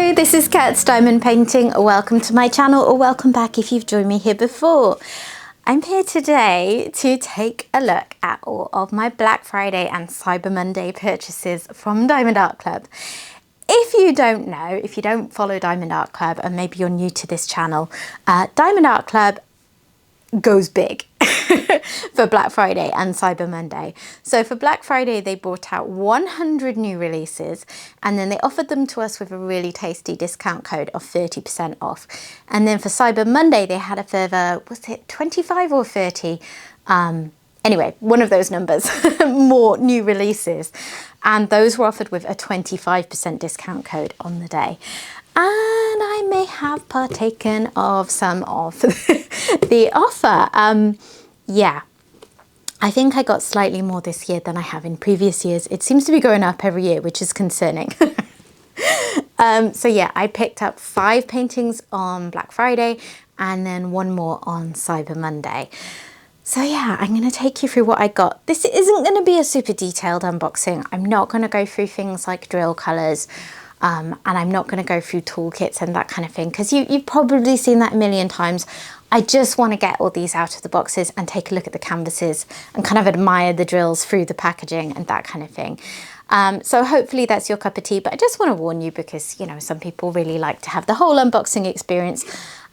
Hello, this is Cat's Diamond Painting. Welcome to my channel, or welcome back if you've joined me here before. I'm here today to take a look at all of my Black Friday and Cyber Monday purchases from Diamond Art Club. If you don't know, if you don't follow Diamond Art Club and maybe you're new to this channel, Diamond Art Club goes big for Black Friday and Cyber Monday. So for Black Friday, they brought out 100 new releases, and then they offered them to us with a really tasty discount code of 30% off. And then for Cyber Monday, they had a further, was it 25 or 30? Anyway, one of those numbers, more new releases. And those were offered with a 25% discount code on the day. And I may have partaken of some of the offer. Yeah, I think I got slightly more this year than I have in previous years. It seems to be going up every year, which is concerning. So yeah, I picked up 5 paintings on Black Friday and then one more on Cyber Monday. So yeah, I'm going to take you through what I got. This isn't going to be a super detailed unboxing. I'm not going to go through things like drill colours. And I'm not going to go through toolkits and that kind of thing, because you've probably seen that a million times. I just want to get all these out of the boxes and take a look at the canvases and kind of admire the drills through the packaging and that kind of thing. So hopefully that's your cup of tea, but I just want to warn you because, you know, some people really like to have the whole unboxing experience.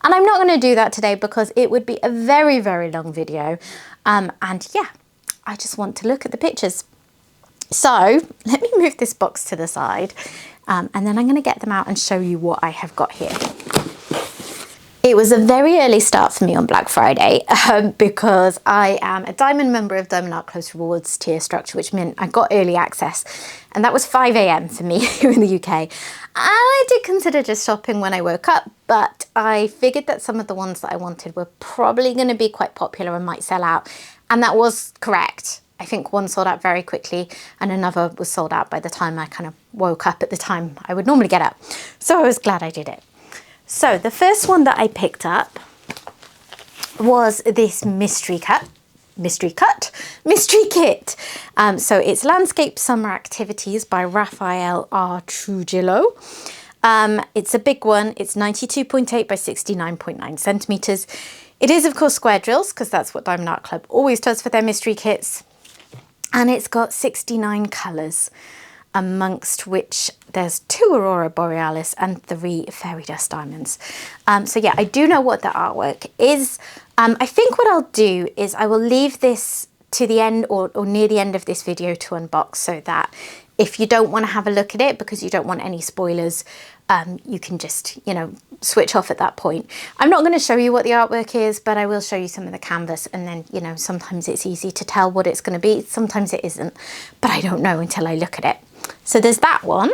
And I'm not going to do that today because it would be a very, very long video. And yeah, I just want to look at the pictures. So let me move this box to the side. And then I'm going to get them out and show you what I have got here. It was a very early start for me on Black Friday because I am a Diamond member of Diamond Art Club's rewards tier structure, which meant I got early access. And that was 5 AM for me here in the UK. And I did consider just shopping when I woke up, but I figured that some of the ones that I wanted were probably going to be quite popular and might sell out. And that was correct. I think one sold out very quickly and another was sold out by the time I kind of woke up at the time I would normally get up. So I was glad I did it. So the first one that I picked up was this mystery kit. So it's Landscape Summer Activities by Raphael R. Trujillo. It's a big one. It's 92.8 by 69.9 centimeters. It is, of course, square drills because that's what Diamond Art Club always does for their mystery kits. And it's got 69 colours, amongst which there's 2 Aurora Borealis and 3 Fairy Dust Diamonds. So yeah, I do know what the artwork is. I think what I'll do is I will leave this to the end or near the end of this video to unbox, so that if you don't want to have a look at it because you don't want any spoilers, you can just, you know, switch off at that point. I'm not going to show you what the artwork is, but I will show you some of the canvas, and then, you know, sometimes it's easy to tell what it's going to be, sometimes it isn't, but I don't know until I look at it. So there's that one.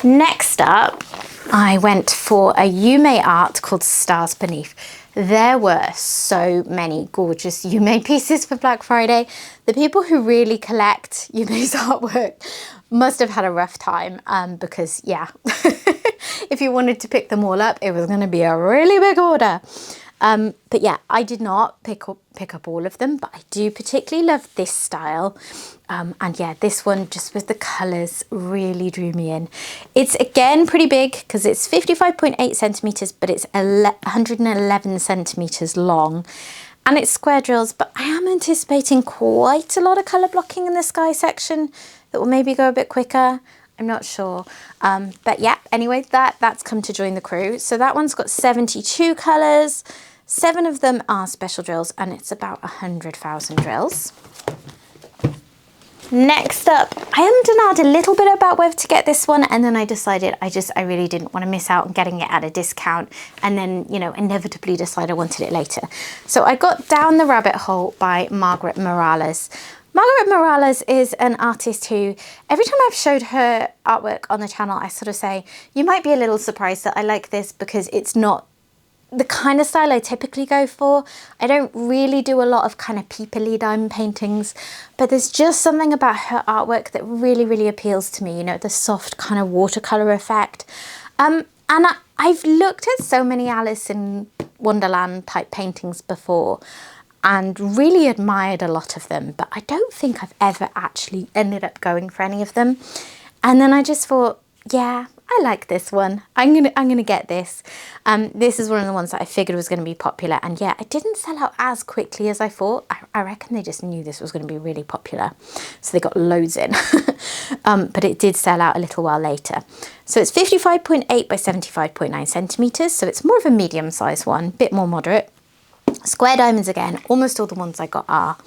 Next up, I went for a Yume art called Stars Beneath. There were so many gorgeous Yume pieces for Black Friday. The people who really collect Yume's artwork must have had a rough time because, yeah, if you wanted to pick them all up, it was going to be a really big order. But yeah, I did not pick up all of them, but I do particularly love this style. And yeah, this one, just with the colours, really drew me in. It's again pretty big because it's 55.8 centimetres, but it's 111 centimetres long. And it's square drills, but I am anticipating quite a lot of colour blocking in the sky section that will maybe go a bit quicker. I'm not sure. But yeah, anyway, that's come to join the crew. So that one's got 72 colours. 7 of them are special drills, and it's about 100,000 drills. Next up, I ummed and ahed a little bit about whether to get this one, and then I decided I really didn't want to miss out on getting it at a discount, and then, you know, inevitably decide I wanted it later. So I got Down the Rabbit Hole by Margaret Morales. Margaret Morales is an artist who, every time I've showed her artwork on the channel, I sort of say, you might be a little surprised that I like this because it's not the kind of style I typically go for. I don't really do a lot of kind of peoply diamond paintings, but there's just something about her artwork that really, really appeals to me, you know, the soft kind of watercolour effect. And I've looked at so many Alice in Wonderland type paintings before and really admired a lot of them, but I don't think I've ever actually ended up going for any of them. And then I just thought, yeah, I like this one. I'm gonna get this. This is one of the ones that I figured was gonna be popular, and yeah, it didn't sell out as quickly as I thought. I reckon they just knew this was gonna be really popular, so they got loads in. But it did sell out a little while later. So it's 55.8 by 75.9 centimeters, so it's more of a medium-sized one, bit more moderate. Square diamonds again, almost all the ones I got are.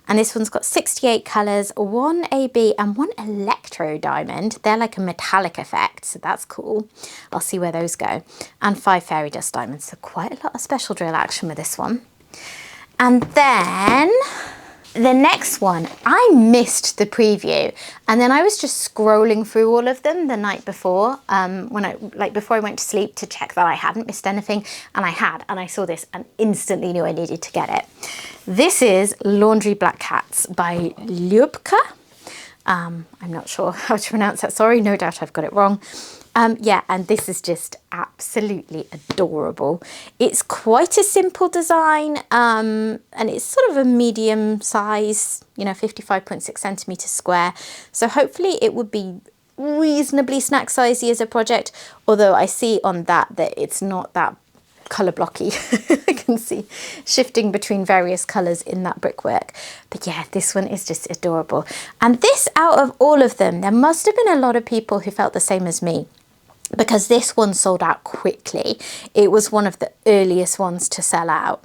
And this one's got 68 colours, 1 AB and 1 electro diamond. They're like a metallic effect, so that's cool. I'll see where those go. And 5 fairy dust diamonds, so quite a lot of special drill action with this one. And then the next one, I missed the preview, and then I was just scrolling through all of them the night before, before I went to sleep, to check that I hadn't missed anything, and I had, and I saw this and instantly knew I needed to get it. This is Laundry Black Cats by Ljubka. I'm not sure how to pronounce that, sorry, no doubt I've got it wrong. Yeah, and this is just absolutely adorable. It's quite a simple design, and it's sort of a medium size, 55.6 centimeters square. So hopefully it would be reasonably snack sizey as a project, although I see on that it's not that colour blocky. I can see shifting between various colours in that brickwork. But yeah, this one is just adorable. And this, out of all of them, there must have been a lot of people who felt the same as me, because this one sold out quickly. It was one of the earliest ones to sell out.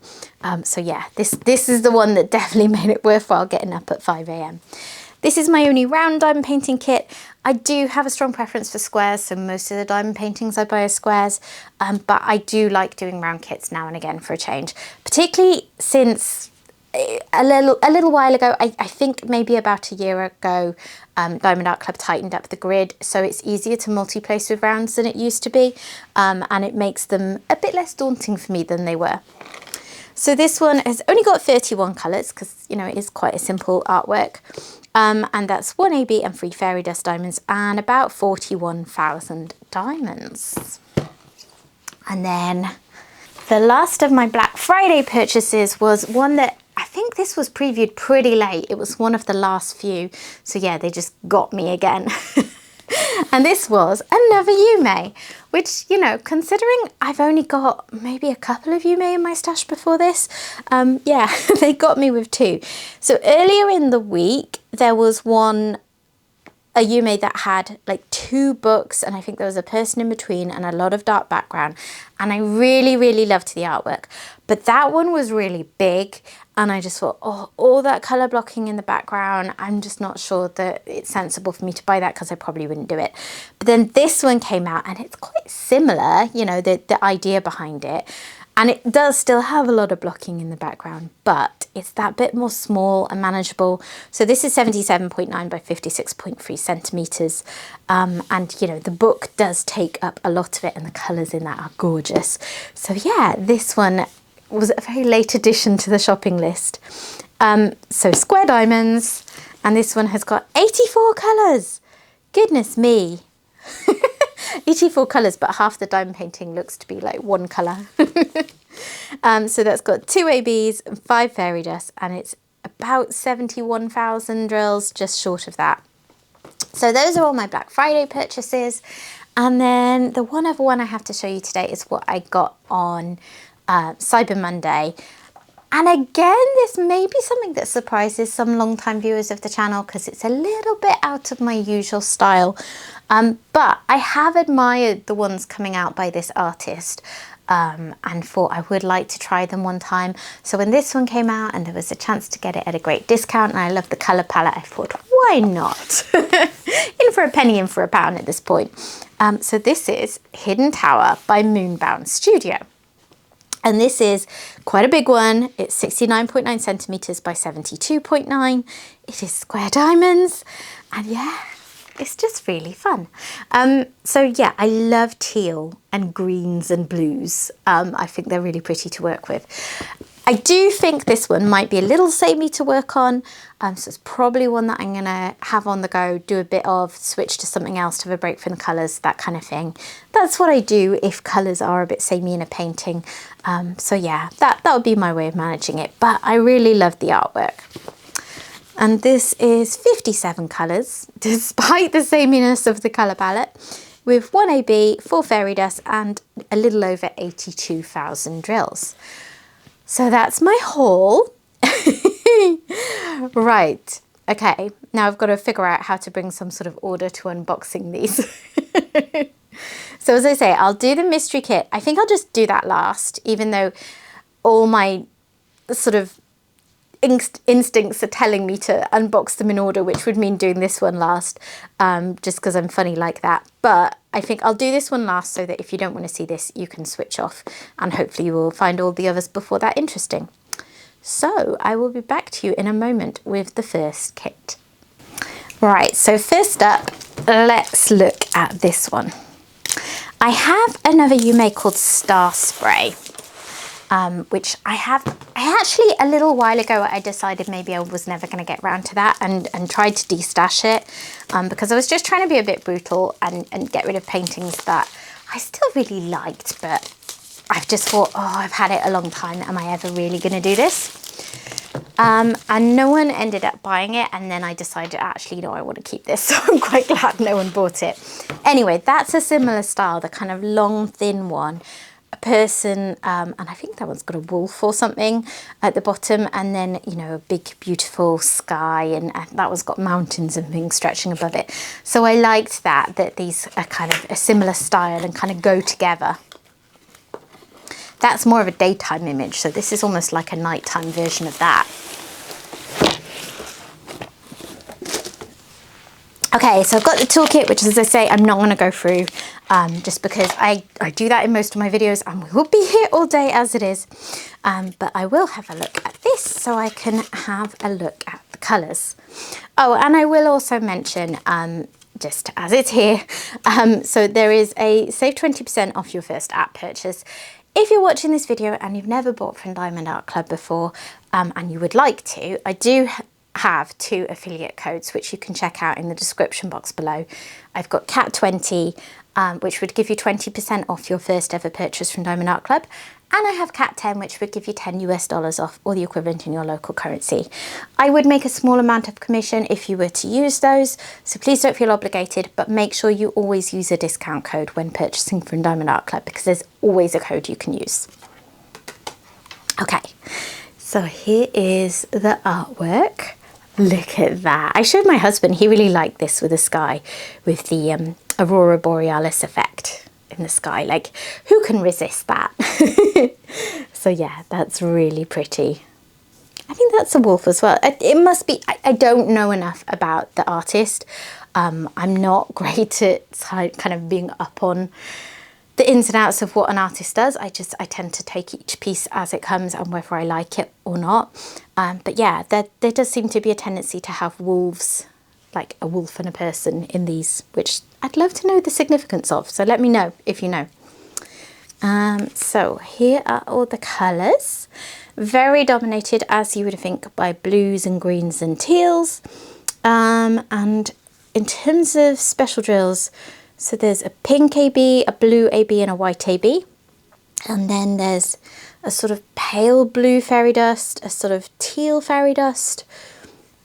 So yeah, this is the one that definitely made it worthwhile getting up at 5 AM. This is my only round diamond painting kit. I do have a strong preference for squares, so most of the diamond paintings I buy are squares, but I do like doing round kits now and again for a change, particularly since a little while ago, I think maybe about a year ago, Diamond Art Club tightened up the grid, so it's easier to multi-place with rounds than it used to be, and it makes them a bit less daunting for me than they were. So this one has only got 31 colours, because it is quite a simple artwork, and that's 1 AB and 3 fairy dust diamonds and about 41,000 diamonds. And then the last of my Black Friday purchases was one that I think this was previewed pretty late. It was one of the last few. So yeah, they just got me again. And this was another Yume, which, considering I've only got maybe a couple of Yume in my stash before this, yeah, they got me with 2. So earlier in the week, there was a Yume that had like 2 books, and I think there was a person in between and a lot of dark background, and I really, really loved the artwork. But that one was really big, and I just thought, oh, all that colour blocking in the background, I'm just not sure that it's sensible for me to buy that, because I probably wouldn't do it. But then this one came out, and it's quite similar, the idea behind it. And it does still have a lot of blocking in the background, but it's that bit more small and manageable. So this is 77.9 by 56.3 centimetres. And, the book does take up a lot of it, and the colours in that are gorgeous. So yeah, this one was a very late addition to the shopping list. So square diamonds, and this one has got 84 colours. Goodness me. 84 colours, but half the diamond painting looks to be like one colour. So that's got 2 ABs and 5 fairy dust, and it's about 71,000 drills, just short of that. So those are all my Black Friday purchases. And then the one other one I have to show you today is what I got on Cyber Monday. And again, this may be something that surprises some long-time viewers of the channel, because it's a little bit out of my usual style. But I have admired the ones coming out by this artist, and thought I would like to try them one time. So when this one came out and there was a chance to get it at a great discount, and I love the colour palette, I thought, why not? In for a penny, in for a pound at this point. So this is Hidden Tower by Moonbound Studio. And this is quite a big one. It's 69.9 centimetres by 72.9. It is square diamonds. And yeah, it's just really fun. So yeah, I love teal and greens and blues. I think they're really pretty to work with. I do think this one might be a little samey to work on, so it's probably one that I'm gonna have on the go, do a bit of, switch to something else to have a break from the colours, that kind of thing. That's what I do if colours are a bit samey in a painting. So yeah, that would be my way of managing it, but I really love the artwork. And this is 57 colours, despite the sameness of the colour palette, with 1 AB, 4 fairy dust and a little over 82,000 drills. So that's my haul. Right, okay, now I've got to figure out how to bring some sort of order to unboxing these. So as I say, I'll do the mystery kit. I think I'll just do that last, even though all my sort of instincts are telling me to unbox them in order, which would mean doing this one last, just because I'm funny like that. But I think I'll do this one last so that if you don't want to see this, you can switch off, and hopefully you will find all the others before that interesting. So I will be back to you in a moment with the first kit. Right, so first up, let's look at this one. I have another Yume called Star Spray, which I actually a little while ago I decided maybe I was never going to get around to that, and tried to destash it because I was just trying to be a bit brutal and get rid of paintings that I still really liked, but I've just thought, oh, I've had it a long time, am I ever really going to do this? And no one ended up buying it, and then I decided, actually, no, I want to keep this, so I'm quite glad no one bought it. Anyway, that's a similar style, the kind of long, thin one. A person, and I think that one's got a wolf or something at the bottom, and then, you know, a big, beautiful sky, and that one's got mountains and things stretching above it. So I liked that these are kind of a similar style and kind of go together. That's more of a daytime image, so this is almost like a nighttime version of that. Okay, so I've got the toolkit, which, as I say, I'm not going to go through just because I do that in most of my videos, and we will be here all day as it is. But I will have a look at this so I can have a look at the colours. Oh, and I will also mention, just as it's here, so there is a save 20% off your first app purchase. If you're watching this video and you've never bought from Diamond Art Club before, and you would like to, I do have 2 affiliate codes which you can check out in the description box below. I've got CAT20, which would give you 20% off your first ever purchase from Diamond Art Club, and I have CAT10, which would give you $10 off, or the equivalent in your local currency. I would make a small amount of commission if you were to use those, so please don't feel obligated, but make sure you always use a discount code when purchasing from Diamond Art Club, because there's always a code you can use. Okay, so here is the artwork. Look at that. I showed my husband, he really liked this with the sky, with the Aurora Borealis effect in the sky. Like, who can resist that? So yeah, that's really pretty. I think that's a wolf as well. It must be, I don't know enough about the artist. I'm not great at kind of being up on the ins and outs of what an artist does. I tend to take each piece as it comes and whether I like it or not. But yeah, there does seem to be a tendency to have wolves, like a wolf and a person in these, which I'd love to know the significance of. So let me know if you know. So here are all the colours. Very dominated, as you would think, by blues and greens and teals. And in terms of special drills, so there's a pink AB, a blue AB and a white AB. And then there's a sort of pale blue fairy dust, a sort of teal fairy dust,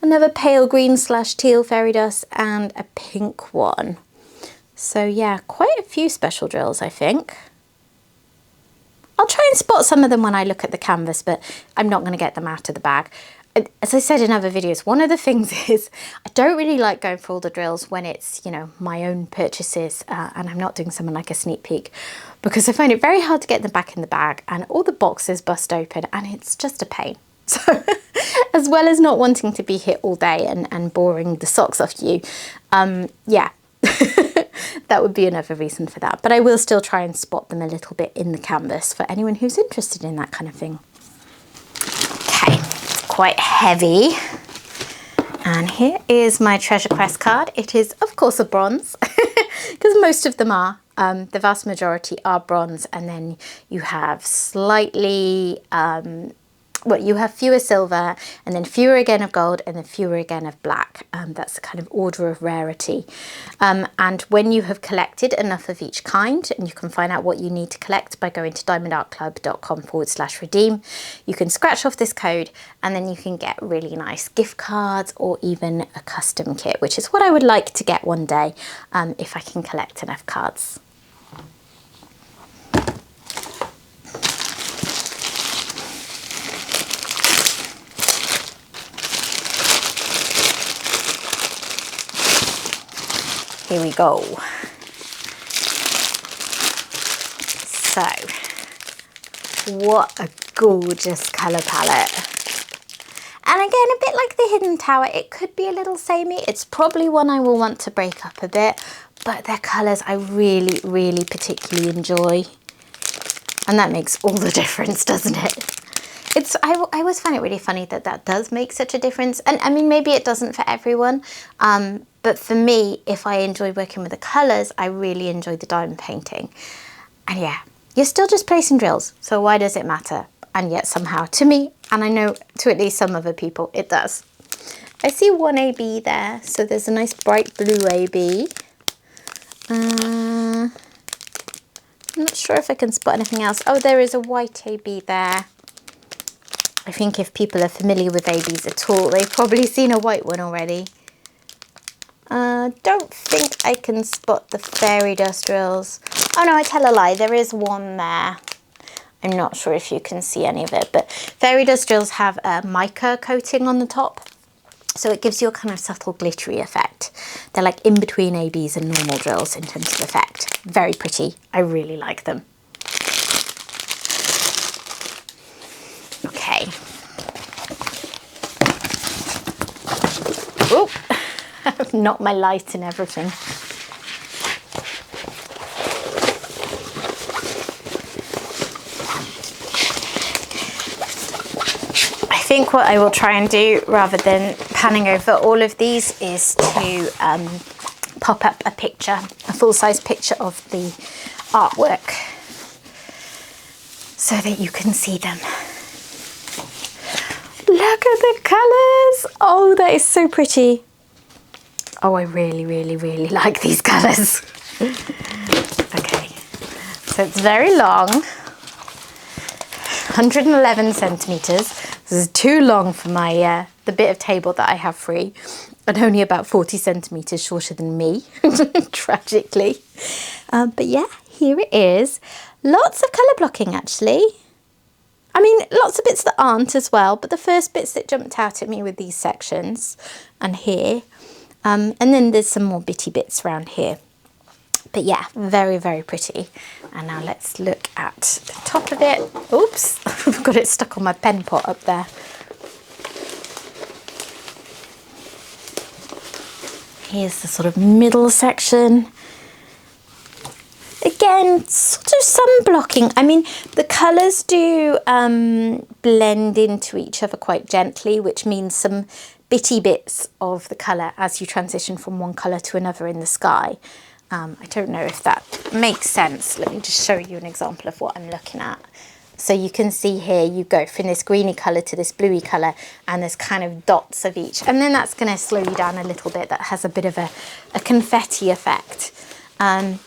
another pale green / teal fairy dust, and a pink one. So yeah, quite a few special drills, I think. I'll try and spot some of them when I look at the canvas, but I'm not going to get them out of the bag. As I said in other videos, one of the things is I don't really like going for all the drills when it's, you know, my own purchases, and I'm not doing something like a sneak peek, because I find it very hard to get them back in the bag and all the boxes bust open and it's just a pain. So as well as not wanting to be here all day and boring the socks off you, yeah, that would be another reason for that. But I will still try and spot them a little bit in the canvas for anyone who's interested in that kind of thing. Okay, it's quite heavy. And here is my Treasure Quest card. It is, of course, a bronze, because most of them are. The vast majority are bronze, and then you have slightly well, you have fewer silver and then fewer again of gold and then fewer again of black. That's the kind of order of rarity. And when you have collected enough of each kind, and you can find out what you need to collect by going to diamondartclub.com/redeem, you can scratch off this code and then you can get really nice gift cards or even a custom kit, which is what I would like to get one day if I can collect enough cards. Here we go. So, what a gorgeous colour palette. And again, a bit like the Hidden Tower, it could be a little samey. It's probably one I will want to break up a bit, but their colours I really, really particularly enjoy. And that makes all the difference, doesn't it? I always find it really funny that that does make such a difference. And I mean, maybe it doesn't for everyone. But for me, if I enjoy working with the colours, I really enjoy the diamond painting. And yeah, you're still just placing drills, so why does it matter? And yet somehow, to me, and I know to at least some other people, it does. I see one AB there, so there's a nice bright blue AB. I'm not sure if I can spot anything else. Oh, there is a white AB there. I think if people are familiar with ABs at all, they've probably seen a white one already. Don't think I can spot the fairy dust drills. Oh no, I tell a lie, there is one there. I'm not sure if you can see any of it, but fairy dust drills have a mica coating on the top, so it gives you a kind of subtle glittery effect. They're like in between ABs and normal drills in terms of effect. Very pretty, I really like them. Okay. Oh, I've knocked my light and everything. I think what I will try and do, rather than panning over all of these, is to pop up a picture, a full-size picture of the artwork, so that you can see them. Look at the colours! Oh, that is so pretty. Oh, I really, really, really like these colours. Okay, so it's very long, 111 centimetres. This is too long for my the bit of table that I have free, and only about 40 centimetres shorter than me, tragically. But yeah, here it is. Lots of colour blocking, actually. I mean, lots of bits that aren't as well, but the first bits that jumped out at me were these sections and here. And then there's some more bitty bits around here. But yeah, very, very pretty. And now let's look at the top of it. Oops, I've got it stuck on my pen pot up there. Here's the sort of middle section. Again, sort of some blocking. I mean, the colours do blend into each other quite gently, which means some bitty bits of the colour as you transition from one colour to another in the sky. I don't know if that makes sense. Let me just show you an example of what I'm looking at. So you can see here, you go from this greeny colour to this bluey colour, and there's kind of dots of each. And then that's going to slow you down a little bit. That has a bit of a confetti effect. But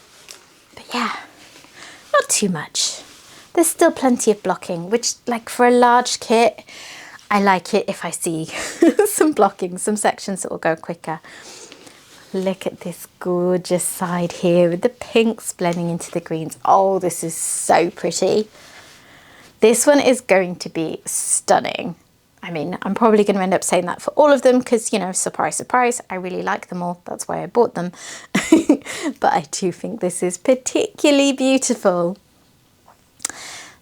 yeah, not too much. There's still plenty of blocking, which, like, for a large kit, I like it if I see some blocking, some sections that will go quicker. Look at this gorgeous side here with the pinks blending into the greens. Oh, this is so pretty. This one is going to be stunning. I mean, I'm probably going to end up saying that for all of them because, you know, surprise, surprise, I really like them all. That's why I bought them. But I do think this is particularly beautiful.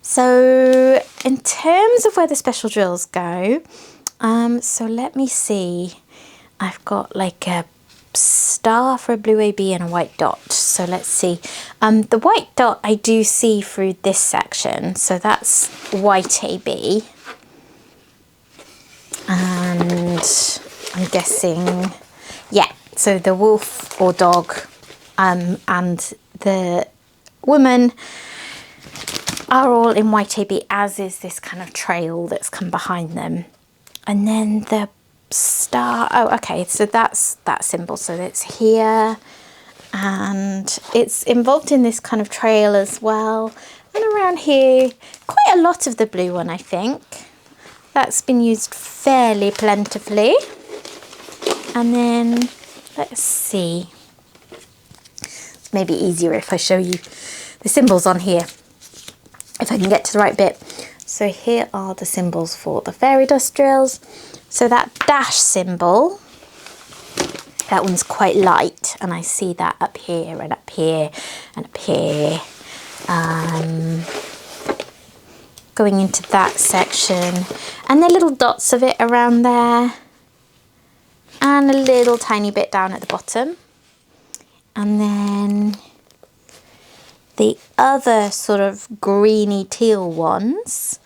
So in terms of where the special drills go, so let me see. I've got like a star for a blue AB and a white dot. So let's see. The white dot I do see through this section. So that's white AB. And I'm guessing, yeah, so the wolf or dog and the woman are all in white AB, as is this kind of trail that's come behind them. And then the star, oh, okay, so that's that symbol. So it's here, and it's involved in this kind of trail as well. And around here, quite a lot of the blue one, I think. That's been used fairly plentifully. And then, let's see. It's maybe easier if I show you the symbols on here, if I can get to the right bit. So here are the symbols for the fairy dust drills. So that dash symbol, that one's quite light, and I see that up here and up here and up here. Going into that section, and the little dots of it around there, and a little tiny bit down at the bottom. And then the other sort of greeny teal ones,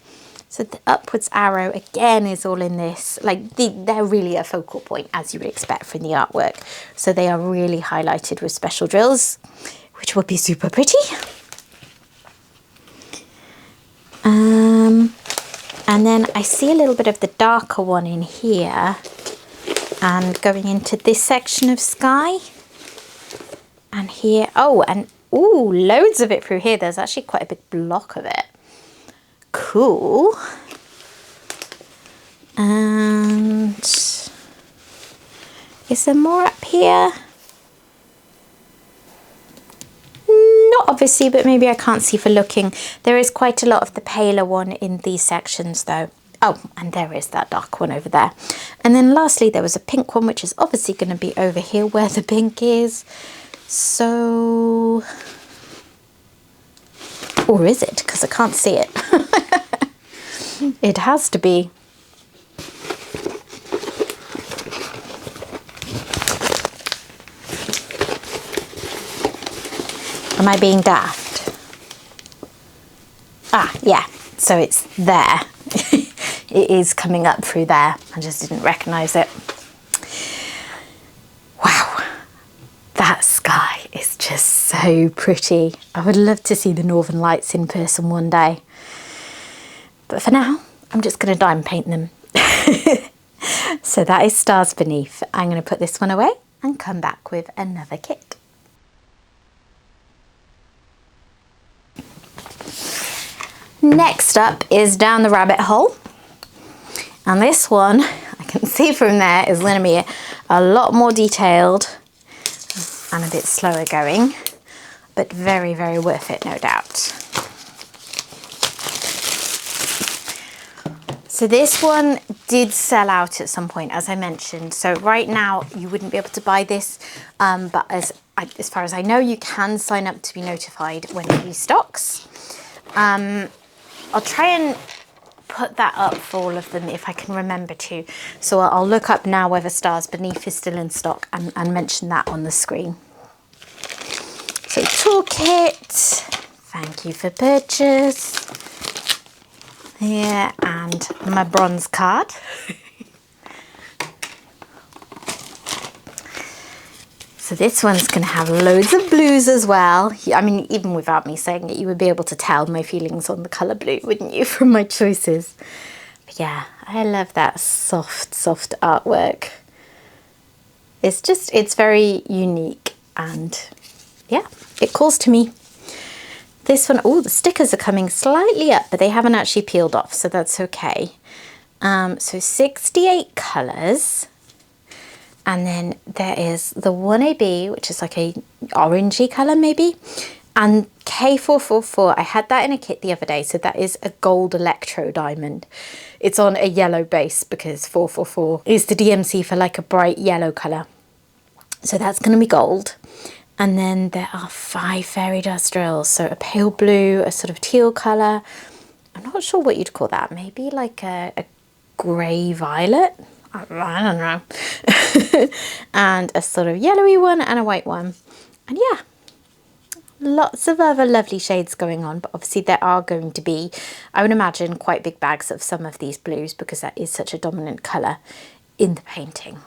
so the upwards arrow again is all in this, like they're really a focal point, as you would expect from the artwork. So they are really highlighted with special drills, which will be super pretty. And then I see a little bit of the darker one in here, and going into this section of sky. And here, oh, and ooh, loads of it through here. There's actually quite a big block of it. Cool. And is there more up here? Not obviously, but maybe I can't see for looking. There is quite a lot of the paler one in these sections though. Oh, and there is that dark one over there. And then lastly, there was a pink one, which is obviously going to be over here where the pink is. So, or is it? Because I can't see it. It has to be. Am I being daft? Ah, yeah, so it's there. It is coming up through there. I just didn't recognise it. Wow, that sky is just so pretty. I would love to see the Northern Lights in person one day. But for now, I'm just going to diamond paint them. So that is Stars Beneath. I'm going to put this one away and come back with another kit. Next up is Down the Rabbit Hole. And this one, I can see from there, is going to be a lot more detailed and a bit slower going, but very, very worth it, no doubt. So this one did sell out at some point, as I mentioned. So right now you wouldn't be able to buy this, but as far as I know, you can sign up to be notified when it restocks. I'll try and put that up for all of them if I can remember to. So I'll look up now whether Stars Beneath is still in stock and mention that on the screen. So toolkit, thank you for purchase. Yeah, and my bronze card. So this one's going to have loads of blues as well. I mean, even without me saying it, you would be able to tell my feelings on the colour blue, wouldn't you, from my choices? But yeah, I love that soft, soft artwork. It's just, it's very unique and yeah, it calls to me. This one, oh, the stickers are coming slightly up, but they haven't actually peeled off, so that's okay. So 68 colours. And then there is the 1AB, which is like a orangey colour maybe. And K444, I had that in a kit the other day. So that is a gold electro diamond. It's on a yellow base because 444 is the DMC for like a bright yellow colour. So that's going to be gold. And then there are 5 fairy dust drills. So a pale blue, a sort of teal colour. I'm not sure what you'd call that. Maybe like a grey violet. I don't know. And a sort of yellowy one and a white one. And yeah, lots of other lovely shades going on. But obviously there are going to be, I would imagine, quite big bags of some of these blues because that is such a dominant colour in the painting.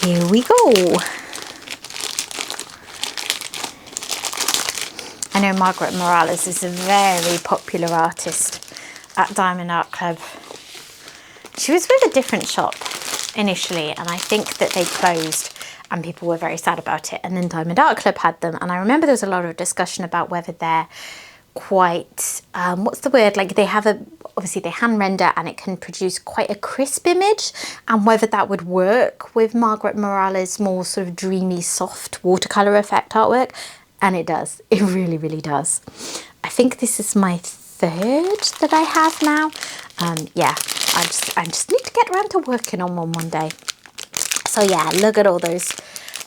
here we go. I know Margaret Morales is a very popular artist at Diamond Art Club. She was with a different shop initially, and I think that they closed and people were very sad about it. And then Diamond Art Club had them, and I remember there was a lot of discussion about whether they're quite, what's the word? Like they have obviously they hand render and it can produce quite a crisp image, and whether that would work with Margaret Morales' more sort of dreamy, soft watercolor effect artwork. And it does. It really, really does. I think this is my third that I have now. Yeah, I just need to get around to working on one day. So yeah, look at all those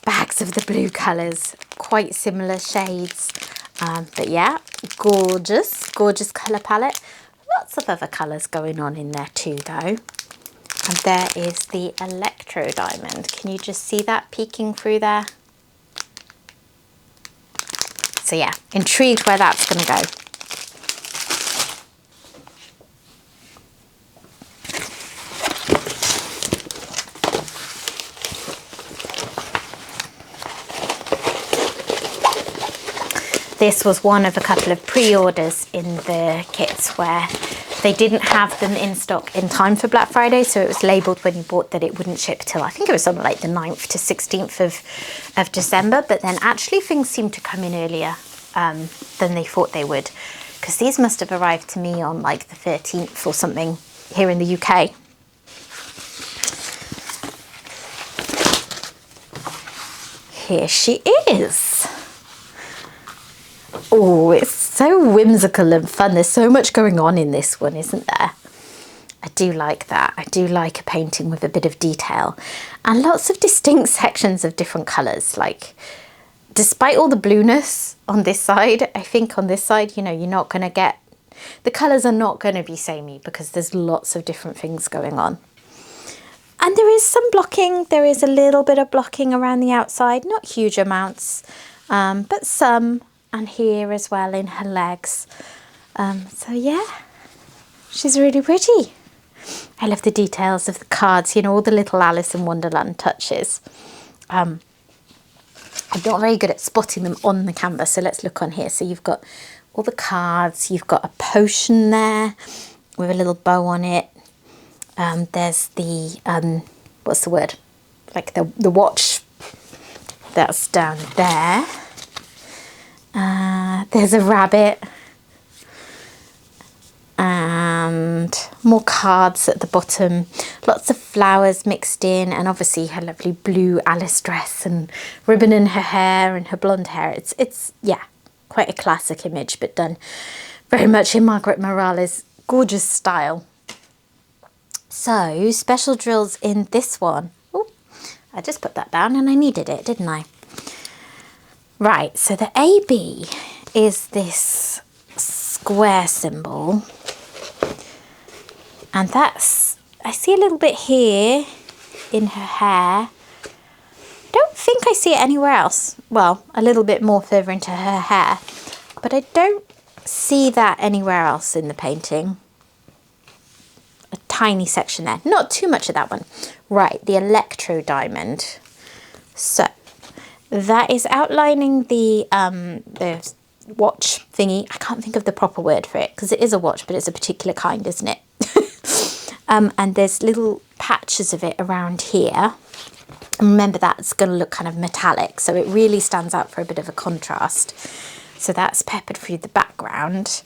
bags of the blue colours. Quite similar shades. But yeah, gorgeous, gorgeous colour palette. Lots of other colours going on in there too though. And there is the Electro Diamond. Can you just see that peeking through there? So yeah, intrigued where that's going to go. This was one of a couple of pre-orders in the kits where they didn't have them in stock in time for Black Friday, so it was labelled when you bought that it wouldn't ship till, I think it was something like the 9th to 16th of December, but then actually things seemed to come in earlier than they thought they would, because these must have arrived to me on like the 13th or something here in the UK. Here she is. Oh, it's so whimsical and fun. There's so much going on in this one, isn't there? I do like that. I do like a painting with a bit of detail and lots of distinct sections of different colours. Like, despite all the blueness on this side, I think on this side, you know, you're not going to get, the colours are not going to be samey because there's lots of different things going on. And there is some blocking. There is a little bit of blocking around the outside, not huge amounts, but some. And here as well in her legs. So yeah, she's really pretty. I love the details of the cards, you know, all the little Alice in Wonderland touches. I'm not very good at spotting them on the canvas, so let's look on here. So you've got all the cards, you've got a potion there with a little bow on it. There's the, what's the word? Like the watch that's down there. There's a rabbit and more cards at the bottom, lots of flowers mixed in, and obviously her lovely blue Alice dress and ribbon in her hair and her blonde hair. It's yeah, quite a classic image, but done very much in Margaret Morales' gorgeous style. So special drills in this one. Oh, I just put that down and I needed it, didn't I? Right, so the AB is this square symbol, and that's, I see a little bit here in her hair. I don't think I see it anywhere else. Well, a little bit more further into her hair, but I don't see that anywhere else in the painting. A tiny section there, not too much of that one. Right, the Electro Diamond. So that is outlining the watch thingy. I can't think of the proper word for it because it is a watch, but it's a particular kind, isn't it? And there's little patches of it around here. And remember, that's going to look kind of metallic, so it really stands out for a bit of a contrast. So that's peppered through the background.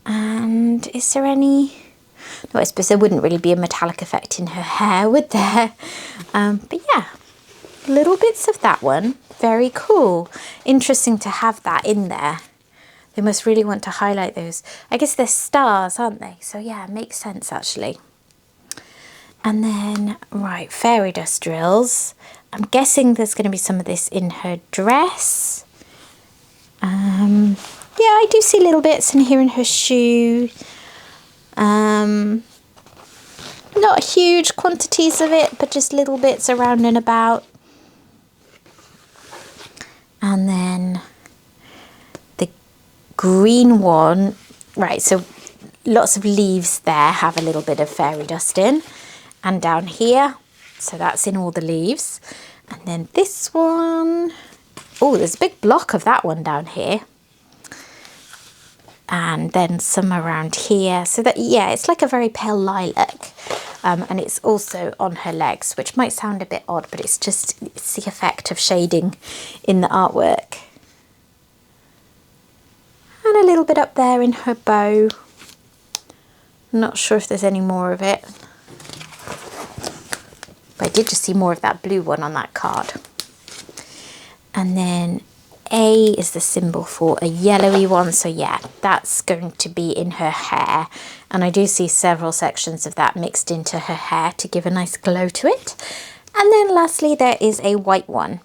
And is there any... No, I suppose there wouldn't really be a metallic effect in her hair, would there? But yeah, little bits of that one. Very cool. Interesting to have that in there. They must really want to highlight those. I guess they're stars, aren't they? So yeah, it makes sense actually. And then, right, fairy dust drills. I'm guessing there's going to be some of this in her dress. Yeah, I do see little bits in here in her shoe. Not huge quantities of it, but just little bits around and about. And then the green one, right, so lots of leaves there have a little bit of fairy dust in. And down here, so that's in all the leaves. And then this one, oh, there's a big block of that one down here. And then some around here. So that, yeah, it's like a very pale lilac. And it's also on her legs, which might sound a bit odd, but it's the effect of shading in the artwork. And a little bit up there in her bow. Not sure if there's any more of it. But I did just see more of that blue one on that card. And then A is the symbol for a yellowy one. So yeah, that's going to be in her hair. And I do see several sections of that mixed into her hair to give a nice glow to it. And then lastly, there is a white one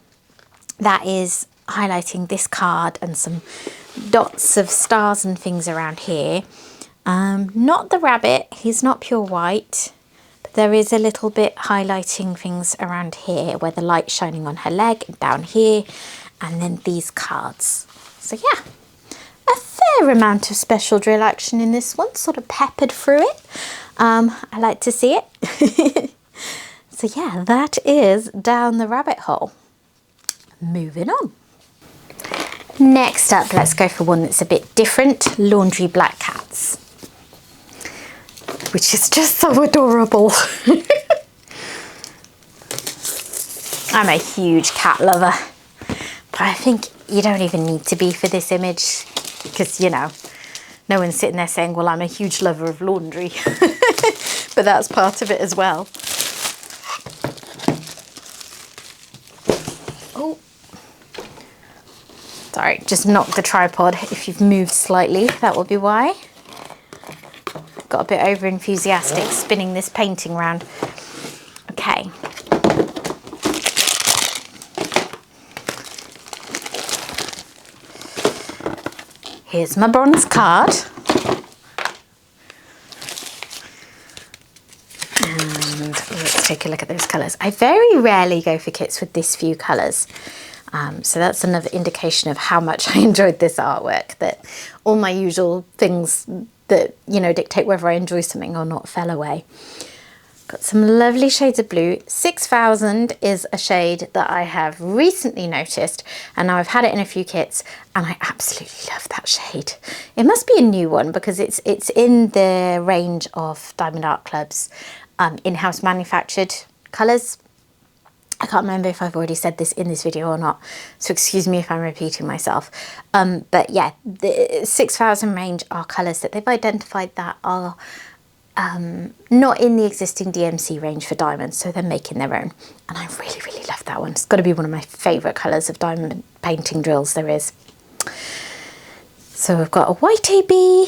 that is highlighting this card and some dots of stars and things around here. Not the rabbit, he's not pure white, but there is a little bit highlighting things around here where the light's shining on her leg and down here, and then these cards. So yeah, a fair amount of special drill action in this one, sort of peppered through it. I like to see it. So yeah, that is Down the Rabbit Hole. Moving on. Next up, let's go for one that's a bit different, Laundry Black Cats, which is just so adorable. I'm a huge cat lover, but I think you don't even need to be for this image because, you know, no one's sitting there saying, well, I'm a huge lover of laundry, but that's part of it as well. Oh. Sorry, just knocked the tripod. If you've moved slightly, that will be why. Got a bit over enthusiastic spinning this painting round. Okay. Here's my bronze card. And let's take a look at those colours. I very rarely go for kits with this few colours. So that's another indication of how much I enjoyed this artwork, that all my usual things that, you know, dictate whether I enjoy something or not fell away. Got some lovely shades of blue. 6000 is a shade that I have recently noticed, and now I've had it in a few kits and I absolutely love that shade. It must be a new one because it's in the range of Diamond Art Club's in-house manufactured colours. I can't remember if I've already said this in this video or not, so excuse me if I'm repeating myself. But yeah, the 6000 range are colours that they've identified that are not in the existing DMC range for diamonds, so they're making their own. And I really, really love that one. It's got to be one of my favourite colours of diamond painting drills there is. So we've got a white AB,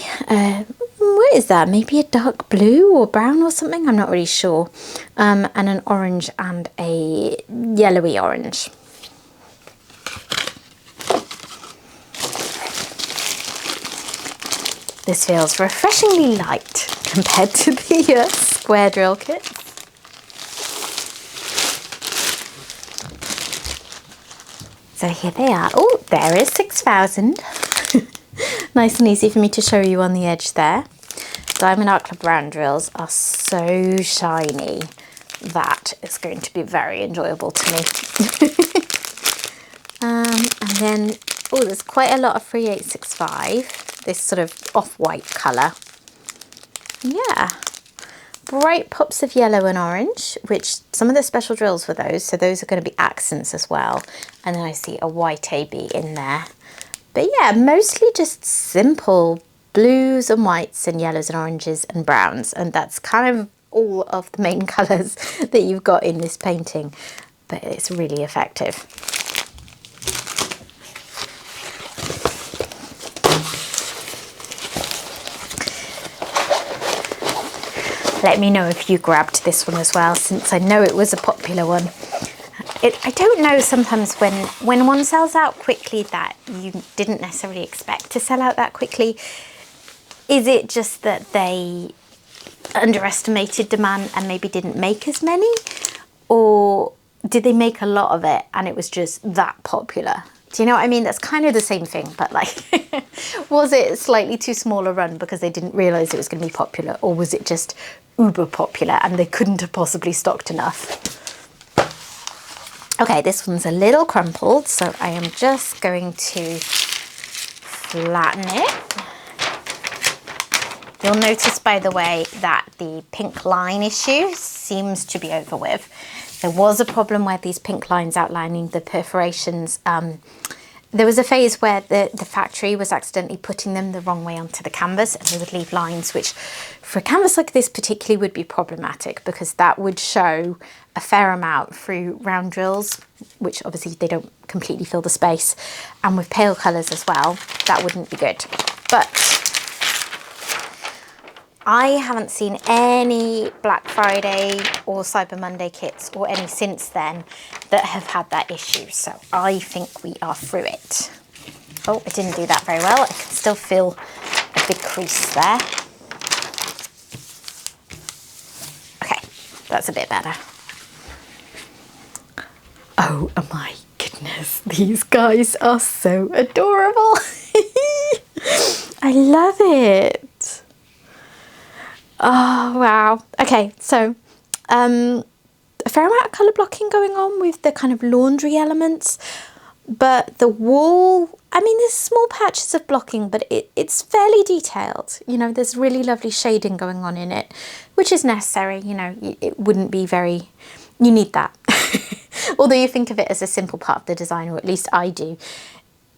what is that? Maybe a dark blue or brown or something? I'm not really sure. And an orange and a yellowy orange. This feels refreshingly light compared to the square drill kits. So here they are. Oh, there is 6000. Nice and easy for me to show you on the edge there. Diamond Art Club round drills are so shiny that it's going to be very enjoyable to me. And then, oh, there's quite a lot of 3865, this sort of off-white colour. Yeah, bright pops of yellow and orange, which some of the special drills were those, so those are going to be accents as well. And then I see a white AB in there. But yeah, mostly just simple blues and whites and yellows and oranges and browns, and that's kind of all of the main colours that you've got in this painting, but it's really effective. Let me know if you grabbed this one as well, since I know it was a popular one. I don't know, sometimes when one sells out quickly that you didn't necessarily expect to sell out that quickly, is it just that they underestimated demand and maybe didn't make as many? Or did they make a lot of it and it was just that popular? Do you know what I mean? That's kind of the same thing, but like, was it slightly too small a run because they didn't realise it was going to be popular? Or was it just uber popular and they couldn't have possibly stocked enough? Okay, this one's a little crumpled, so I am just going to flatten it. You'll notice, by the way, that the pink line issue seems to be over with. There was a problem where these pink lines outlining the perforations, there was a phase where the factory was accidentally putting them the wrong way onto the canvas, and they would leave lines, which for a canvas like this particularly would be problematic, because that would show a fair amount through round drills, which obviously they don't completely fill the space. And with pale colours as well, that wouldn't be good. But I haven't seen any Black Friday or Cyber Monday kits, or any since then, that have had that issue. So I think we are through it. Oh, I didn't do that very well. I can still feel a big crease there. Okay, that's a bit better. Oh my goodness, these guys are so adorable. I love it. Oh, wow. Okay, so a fair amount of colour blocking going on with the kind of laundry elements, but the wall, I mean, there's small patches of blocking, but it's fairly detailed. You know, there's really lovely shading going on in it, which is necessary. You know, it wouldn't be very, you need that. Although you think of it as a simple part of the design, or at least I do,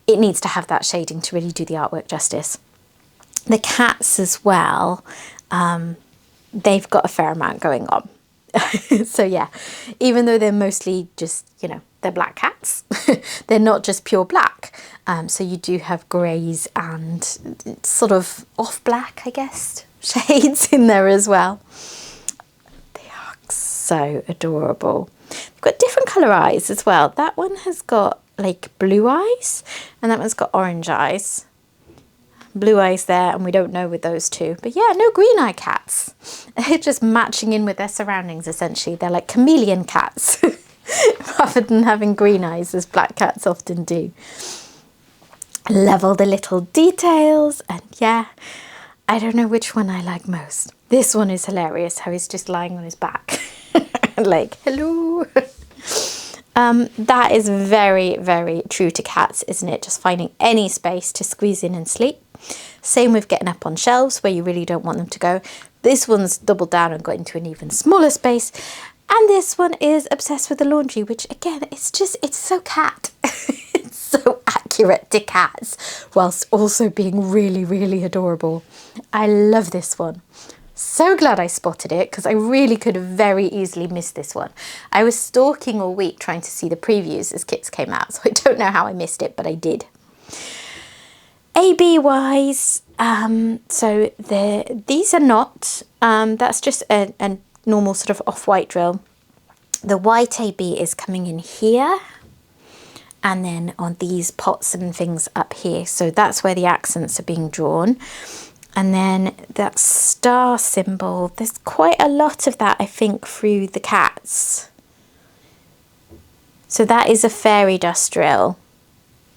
it needs to have that shading to really do the artwork justice. The cats as well, they've got a fair amount going on. So yeah, even though they're mostly just, you know, they're black cats, they're not just pure black. So you do have greys and sort of off black, I guess, shades in there as well. They are so adorable. They've got different colour eyes as well. That one has got like blue eyes, and that one's got orange eyes. Blue eyes there, and we don't know with those two. But yeah, no green eye cats. They're just matching in with their surroundings, essentially. They're like chameleon cats rather than having green eyes, as black cats often do. I love all the little details, and yeah, I don't know which one I like most. This one is hilarious, how he's just lying on his back. Like, hello. That is very, very true to cats, isn't it? Just finding any space to squeeze in and sleep. Same with getting up on shelves where you really don't want them to go. This one's doubled down and got into an even smaller space. And this one is obsessed with the laundry, which again, it's so cat. It's so accurate to cats, whilst also being really, really adorable. I love this one. So glad I spotted it, because I really could have very easily missed this one. I was stalking all week trying to see the previews as kits came out, so I don't know how I missed it, but I did. AB wise, so these are not, that's just a normal sort of off-white drill. The white AB is coming in here, and then on these pots and things up here. So that's where the accents are being drawn. And then that star symbol, there's quite a lot of that, I think, through the cats. So that is a fairy dust drill.